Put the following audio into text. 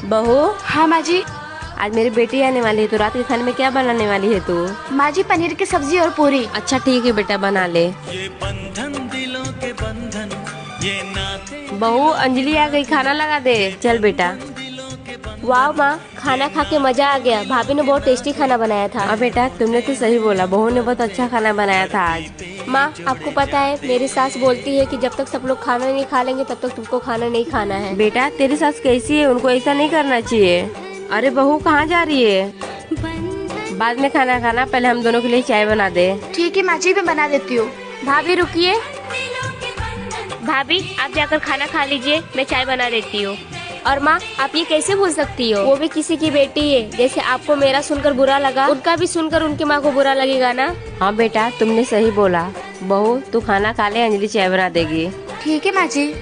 बहू। हाँ माँ जी। आज मेरी बेटी आने वाली है, तो रात के खाने में क्या बनाने वाली है तू? माँ जी पनीर की सब्जी और पूरी। अच्छा ठीक है बेटा, बना ले। ये बंधन दिलों के बंधन, ये नाते बहू अंजलि आ गई, खाना लगा दे। चल बेटा। वाह माँ, खाना खा के मजा आ गया। भाभी ने बहुत टेस्टी खाना बनाया था। हाँ बेटा, तुमने तो सही बोला, बहू ने बहुत अच्छा खाना बनाया था आज। माँ आपको पता है मेरी सास बोलती है कि जब तक सब लोग खाना नहीं खा लेंगे तब तक तुमको खाना नहीं खाना है। बेटा तेरी सास कैसी है? उनको ऐसा नहीं करना चाहिए। अरे बहू कहाँ जा रही है? बाद में खाना खाना, पहले हम दोनों के लिए चाय बना दे। ठीक है माँ जी, मैं बना देती हूँ। भाभी रुकिए। भाभी आप जाकर खाना खा लीजिए, मैं चाय बना देती हूँ। और माँ आप ये कैसे भूल सकती हो, वो भी किसी की बेटी है। जैसे आपको मेरा सुनकर बुरा लगा, उनका भी सुनकर उनकी माँ को बुरा लगेगा ना। हाँ बेटा तुमने सही बोला। बहू तू खाना खा ले, अंजलि चाय बना देगी। ठीक है माँ जी।